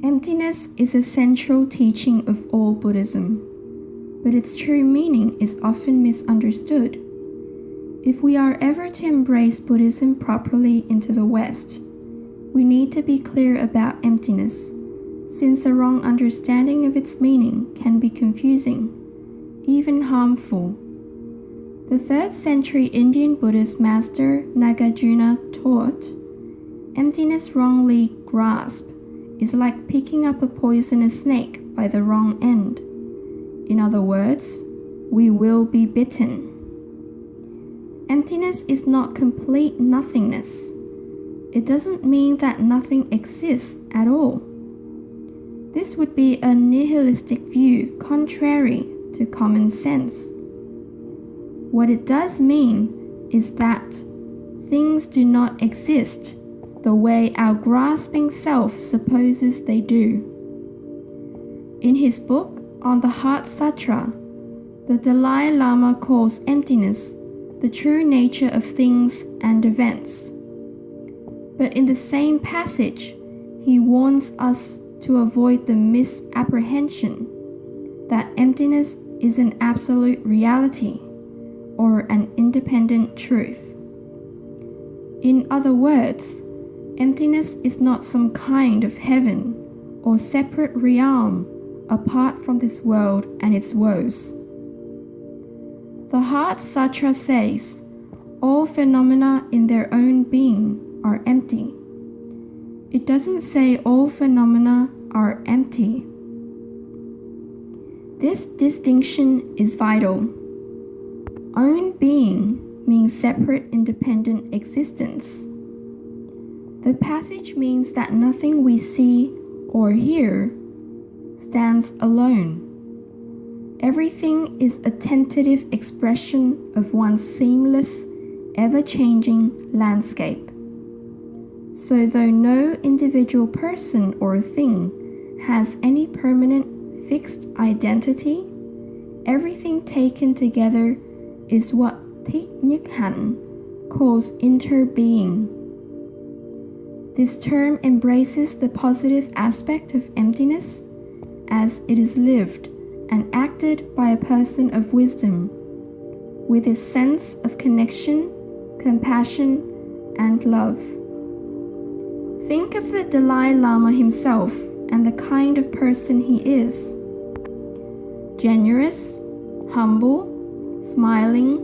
Emptiness is a central teaching of all Buddhism, but its true meaning is often misunderstood. If we are ever to embrace Buddhism properly into the West, we need to be clear about emptiness, since a wrong understanding of its meaning can be confusing, even harmful. The 3rd century Indian Buddhist master Nagarjuna taught, emptiness wrongly grasped is like picking up a poisonous snake by the wrong end. In other words, we will be bitten. Emptiness is not complete nothingness. It doesn't mean that nothing exists at all. This would be a nihilistic view contrary to common sense. What it does mean is that things do not exist the way our grasping self supposes they do. In his book on the Heart Sutra, the Dalai Lama calls emptiness the true nature of things and events. But in the same passage, he warns us to avoid the misapprehension that emptiness is an absolute reality or an independent truth. In other words, emptiness is not some kind of heaven or separate realm apart from this world and its woes. The Heart Sutra says, all phenomena in their own being are empty. It doesn't say all phenomena are empty. This distinction is vital. Own being means separate independent existence. The passage means that nothing we see or hear stands alone. Everything is a tentative expression of one's seamless, ever-changing landscape. So though no individual person or thing has any permanent fixed identity, everything taken together is what Thich Nhat Hanh calls interbeing. This term embraces the positive aspect of emptiness as it is lived and acted by a person of wisdom, with its sense of connection, compassion, and love. Think of the Dalai Lama himself and the kind of person he is. Generous, humble, smiling,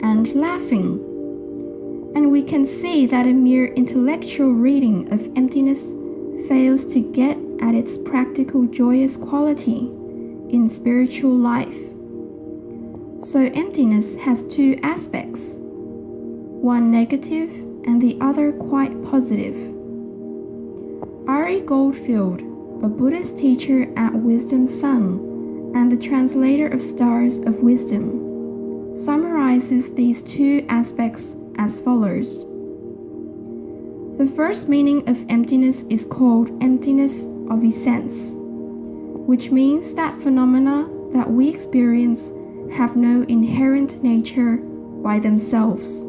and laughing. And we can see that a mere intellectual reading of emptiness fails to get at its practical joyous quality in spiritual life. So emptiness has 2 aspects, one negative and the other quite positive. Ari Goldfield, a Buddhist teacher at Wisdom Sun and the translator of Stars of Wisdom, summarizes these 2 aspects as follows. The first meaning of emptiness is called emptiness of essence, which means that phenomena that we experience have no inherent nature by themselves.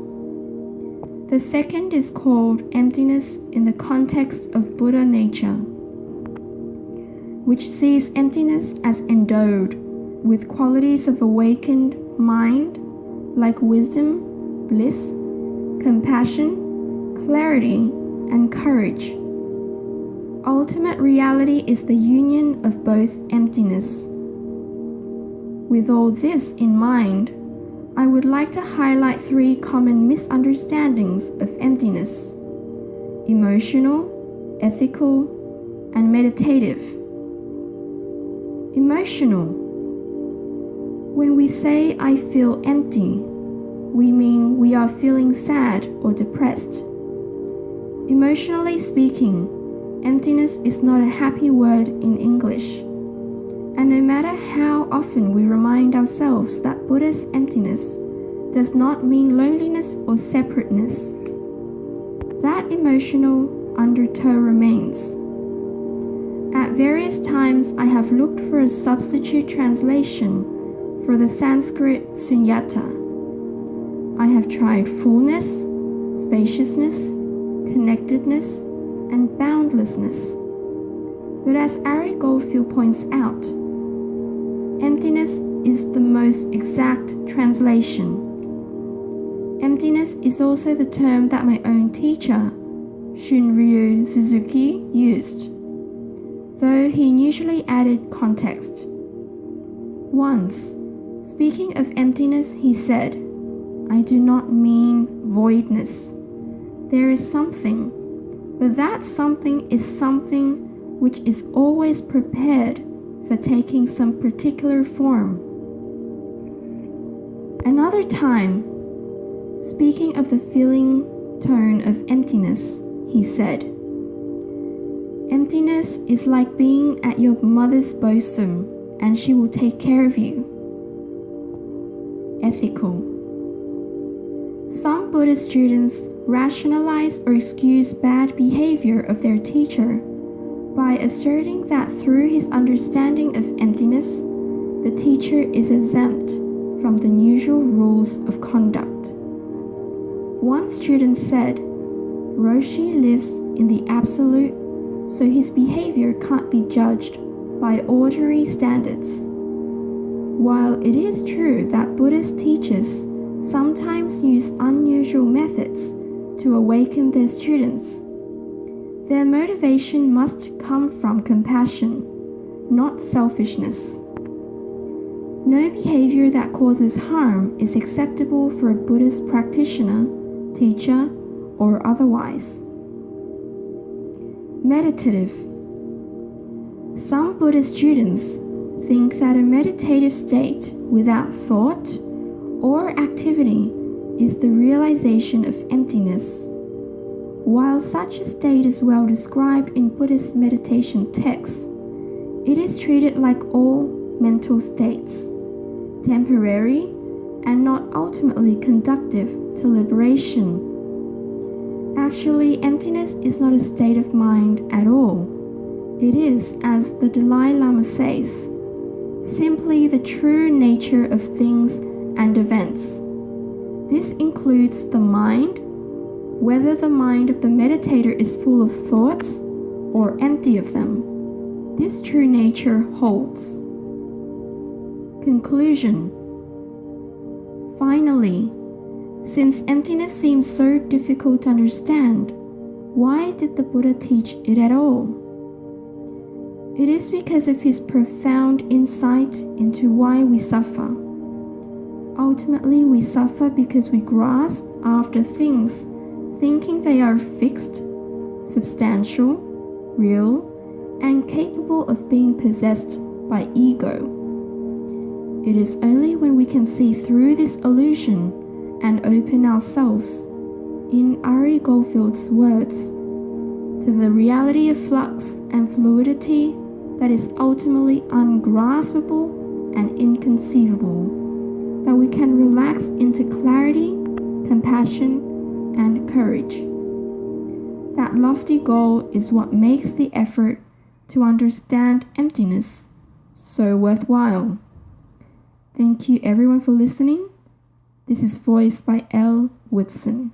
The second is called emptiness in the context of Buddha nature, which sees emptiness as endowed with qualities of awakened mind like wisdom, bliss, compassion, clarity, and courage. Ultimate reality is the union of both emptiness. With all this in mind, I would like to highlight 3 common misunderstandings of emptiness: emotional, ethical, and meditative. Emotional. When we say I feel empty, we mean we are feeling sad or depressed. Emotionally speaking, emptiness is not a happy word in English. And no matter how often we remind ourselves that Buddhist emptiness does not mean loneliness or separateness, that emotional undertow remains. At various times I have looked for a substitute translation for the Sanskrit sunyata. I have tried fullness, spaciousness, connectedness, and boundlessness. But as Ari Goldfield points out, emptiness is the most exact translation. Emptiness is also the term that my own teacher, Shunryu Suzuki, used, though he usually added context. Once, speaking of emptiness, he said, "I do not mean voidness. There is something, but that something is something which is always prepared for taking some particular form." Another time, speaking of the feeling tone of emptiness, he said, "Emptiness is like being at your mother's bosom, and she will take care of you." Ethical. Some Buddhist students rationalize or excuse bad behavior of their teacher by asserting that through his understanding of emptiness, the teacher is exempt from the usual rules of conduct. One student said, "Roshi lives in the absolute, so his behavior can't be judged by ordinary standards." While it is true that Buddhist teachers sometimes use unusual methods to awaken their students, their motivation must come from compassion, not selfishness. No behavior that causes harm is acceptable for a Buddhist practitioner, teacher, or otherwise. Meditative. Some Buddhist students think that a meditative state without thought or activity is the realization of emptiness. While such a state is well described in Buddhist meditation texts, it is treated like all mental states, temporary and not ultimately conducive to liberation. Actually, emptiness is not a state of mind at all. It is, as the Dalai Lama says, simply the true nature of things and events. This includes the mind, whether the mind of the meditator is full of thoughts or empty of them. This true nature holds. Conclusion. Finally, since emptiness seems so difficult to understand, why did the Buddha teach it at all? It is because of his profound insight into why we suffer. Ultimately, we suffer because we grasp after things, thinking they are fixed, substantial, real, and capable of being possessed by ego. It is only when we can see through this illusion and open ourselves, in Ari Goldfield's words, to the reality of flux and fluidity that is ultimately ungraspable and inconceivable, that we can relax into clarity, compassion, and courage. That lofty goal is what makes the effort to understand emptiness so worthwhile. Thank you everyone for listening. This is voiced by L. Woodson.